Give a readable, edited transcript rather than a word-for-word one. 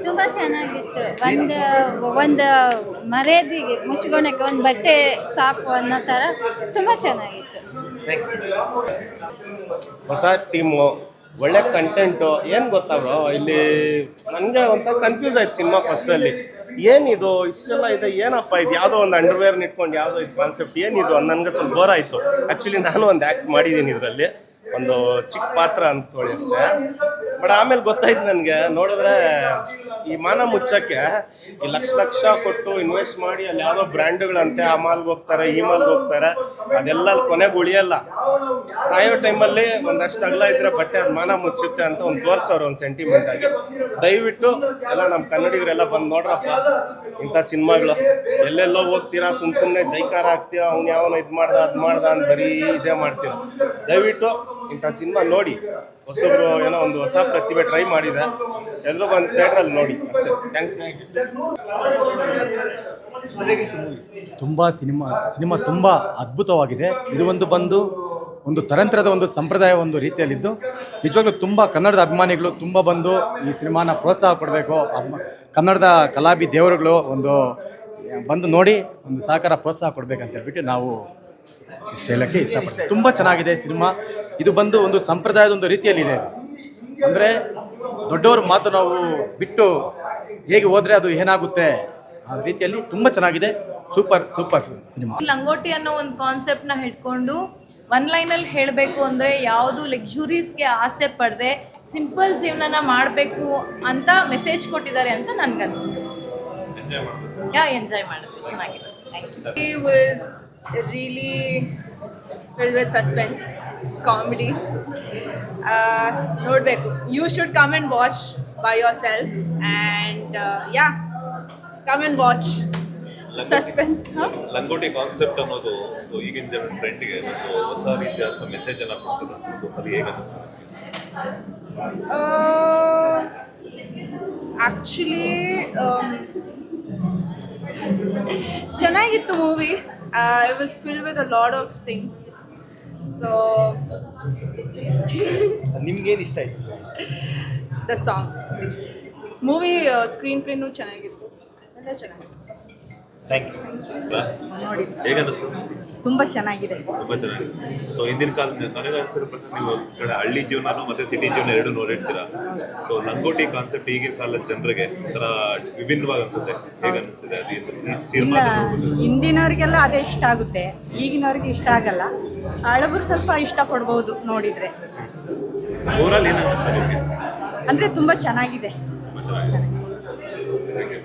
ತುಂಬ ಚೆನ್ನಾಗಿತ್ತು. ಒಂದು ಮರ್ಯಾದೆಗೆ ಮುಚ್ಕೊಳಕ್ಕೆ ಒಂದು ಬಟ್ಟೆ ಸಾಕು ಅನ್ನೋ ಥರ ತುಂಬ ಚೆನ್ನಾಗಿತ್ತು. ಹೊಸ ಟೀಮು, ಒಳ್ಳೆ ಕಂಟೆಂಟು. ಏನು ಗೊತ್ತಾ ಬ್ರೋ, ಇಲ್ಲಿ ನನಗೆ ಒಂಥರ ಕನ್ಫ್ಯೂಸ್ ಆಯ್ತು ಸಿನಿಮಾ ಫಸ್ಟಲ್ಲಿ. ಏನಿದು ಇಷ್ಟೆಲ್ಲ ಇದೆ, ಏನಪ್ಪ ಇದು, ಯಾವುದೋ ಒಂದು ಅಂಡರ್ವೇರ್ನ ಇಟ್ಕೊಂಡು ಯಾವುದೋ ಇದು ಕಾನ್ಸೆಪ್ಟ್ ಏನಿದು ಅಂತ ನನಗೆ ಸ್ವಲ್ಪ ಬೋರ್ ಆಯಿತು. ಆ್ಯಕ್ಚುಲಿ ನಾನು ಒಂದು ಆ್ಯಕ್ಟ್ ಮಾಡಿದ್ದೀನಿ ಇದರಲ್ಲಿ, ಒಂದು ಚಿಕ್ಕ ಪಾತ್ರ ಅಂದ್ಕೊಳ್ಳಿ ಅಷ್ಟೇ. ಬಟ್ ಆಮೇಲೆ ಗೊತ್ತಾಯ್ತು ನನಗೆ, ನೋಡಿದ್ರೆ ಈ ಮಾನ ಮುಚ್ಚಕ್ಕೆ ಈ ಲಕ್ಷ ಕೊಟ್ಟು ಇನ್ವೆಸ್ಟ್ ಮಾಡಿ ಅಲ್ಲಿ ಯಾವುದೋ ಬ್ರ್ಯಾಂಡ್ಗಳಂತೆ ಆ ಮಾಲ್ಗೆ ಹೋಗ್ತಾರೆ, ಈ ಮಾಲ್ಗೆ ಹೋಗ್ತಾರೆ, ಅದೆಲ್ಲ ಕೊನೆಗೆ ಉಳಿಯಲ್ಲ. ಸಾಯೋ ಟೈಮಲ್ಲಿ ಒಂದಷ್ಟು ಅಗಲ ಇದ್ರೆ ಬಟ್ಟೆ ಅದು ಮಾನ ಮುಚ್ಚುತ್ತೆ ಅಂತ ಒಂದು ತೋರಿಸೋರು ಒಂದು ಸೆಂಟಿಮೆಂಟ್ ಆಗಿ. ದಯವಿಟ್ಟು ಎಲ್ಲ ನಮ್ಮ ಕನ್ನಡಿಗರೆಲ್ಲ ಬಂದು ನೋಡ್ರಪ್ಪ ಇಂಥ ಸಿನಿಮಾಗಳು. ಎಲ್ಲೆಲ್ಲೋ ಹೋಗ್ತೀರಾ, ಸುಮ್ಮನೆ ಜೈಕಾರ ಹಾಕ್ತೀರಾ, ಅವ್ನು ಯಾವನೋ ಇದು ಮಾಡ್ದ ಅದು ಮಾಡ್ದ ಅಂತ ಬರೀ ಇದೇ ಮಾಡ್ತೀರಾ. ದಯವಿಟ್ಟು ಇಂಥ ಸಿನಿಮಾ ನೋಡಿ. ಹೊಸಬ್ರು ಏನೋ ಒಂದು ಹೊಸ ಪ್ರತಿಭೆ ಟ್ರೈ ಮಾಡಿದೆ, ಎಲ್ಲರೂ ಬಂದು ಥಿಯೇಟ್ರಲ್ಲಿ ನೋಡಿ ಅಷ್ಟೇ. ಥ್ಯಾಂಕ್ಸ್. ತುಂಬ ಸಿನಿಮಾ ತುಂಬ ಅದ್ಭುತವಾಗಿದೆ. ಇದು ಒಂದು ತರಂತ್ರದ ಒಂದು ಸಂಪ್ರದಾಯ ಒಂದು ರೀತಿಯಲ್ಲಿದ್ದು, ನಿಜವಾಗ್ಲೂ ತುಂಬ ಕನ್ನಡದ ಅಭಿಮಾನಿಗಳು ತುಂಬ ಬಂದು ಈ ಸಿನಿಮಾನ ಪ್ರೋತ್ಸಾಹ ಕೊಡಬೇಕು. ಕನ್ನಡದ ಕಲಾವಿ ದೇವರುಗಳು ಬಂದು ನೋಡಿ ಒಂದು ಸಹಕಾರ ಪ್ರೋತ್ಸಾಹ ಕೊಡಬೇಕಂತ ಹೇಳ್ಬಿಟ್ಟು ನಾವು ಇಷ್ಟು ಹೇಳೋಕ್ಕೆ ಇಷ್ಟಪಡ್ತೀವಿ. ತುಂಬ ಚೆನ್ನಾಗಿದೆ ಸಿನಿಮಾ. ಇದು ಒಂದು ಸಂಪ್ರದಾಯದ ಒಂದು ರೀತಿಯಲ್ಲಿದೆ. ಅಂದರೆ ದೊಡ್ಡವ್ರ ಮಾತು ನಾವು ಬಿಟ್ಟು ಹೇಗೆ ಹೋದರೆ ಅದು ಏನಾಗುತ್ತೆ ಆ ರೀತಿಯಲ್ಲಿ ತುಂಬ ಚೆನ್ನಾಗಿದೆ. Super cinema. ಲಂಗೋಟಿ ಅನ್ನೋ ಒಂದು ಕಾನ್ಸೆಪ್ಟ್ನ ಹಿಡ್ಕೊಂಡು ಒನ್ ಲೈನಲ್ಲಿ ಹೇಳಬೇಕು ಅಂದರೆ ಯಾವುದು ಲಕ್ಸುರೀಸ್ಗೆ ಆಸೆ ಪಡದೆ ಸಿಂಪಲ್ ಜೀವನನ ಮಾಡಬೇಕು ಅಂತ ಮೆಸೇಜ್ ಕೊಟ್ಟಿದ್ದಾರೆ ಅಂತ ನನಗನ್ನಿಸ್ತು. ಎಂಜಾಯ್ ಮಾಡಿದ್ವಿ, ಚೆನ್ನಾಗಿದೆ. He was really filled with suspense, comedy. ನೋಡಬೇಕು. You should come and watch by yourself and come and watch. Suspense. ಲಂಗೋಟಿ ಕಾನ್ಸೆಪ್ಟ್ ಅನ್ನೋದು ಸೊ ಈಗಿನ ಜನ ಟ್ರೆಂಡ್ಗೆ ಒಂದು ಹೊಸ ರೀತಿಯಾದ ಮೆಸೇಜ್ ಅನ್ನ ಕೊಡ್ತದೆ. ಸೊ ಅದು ಹೇಗೆ ಅನಿಸ್ತದೆ? ಆ್ಯಕ್ಚುಲಿ ಚೆನ್ನಾಗಿತ್ತು movie. It was filled with a lot of things. So ನಿಮ್ಗೇನು ಇಷ್ಟ ಆಯ್ತು? The song, movie, screen play ನೂ ಚೆನ್ನಾಗಿತ್ತು, ಎಲ್ಲ ಚೆನ್ನಾಗಿತ್ತು. Thank you. ಹೇಗೆ ಅನಿಸ್ತದೆ? ತುಂಬ ಚೆನ್ನಾಗಿದೆ. ತುಂಬ ಚೆನ್ನಾಗಿದೆ. ಸೊ ಹಿಂದಿನ ಕಾಲದ ನನಗೆ ಅನಿಸಿರೋ ಪ್ರಕಾರ ನೀವು ಕಡೆ ಹಳ್ಳಿ ಜೀವನನೂ ಮತ್ತು ಸಿಟಿ ಜೀವನ ಎರಡು ನೋಡಿರ್ತೀರಾ. ಸೊ ಲಂಗೋಟಿ ಕಾನ್ಸೆಪ್ಟ್ ಈಗಿನ ಕಾಲದ ಜನರಿಗೆ ಒಂಥರ ವಿಭಿನ್ನವಾಗಿ ಅನಿಸುತ್ತೆ. ಹೇಗೆ ಅನಿಸಿದೆ ಅದು? ಹಿಂದಿನವ್ರಿಗೆಲ್ಲ ಅದೇ ಇಷ್ಟ ಆಗುತ್ತೆ, ಈಗಿನವ್ರಿಗೆ ಇಷ್ಟ ಆಗಲ್ಲ. ಹಳಬರು ಸ್ವಲ್ಪ ಇಷ್ಟಪಡ್ಬೋದು ನೋಡಿದರೆ. ಓವರಾಲ್ ಏನು ಅನಿಸ್ತದೆ ನಿಮಗೆ? ಅಂದರೆ ತುಂಬ ಚೆನ್ನಾಗಿದೆ. ತುಂಬ ಚೆನ್ನಾಗಿದೆ. Thank you.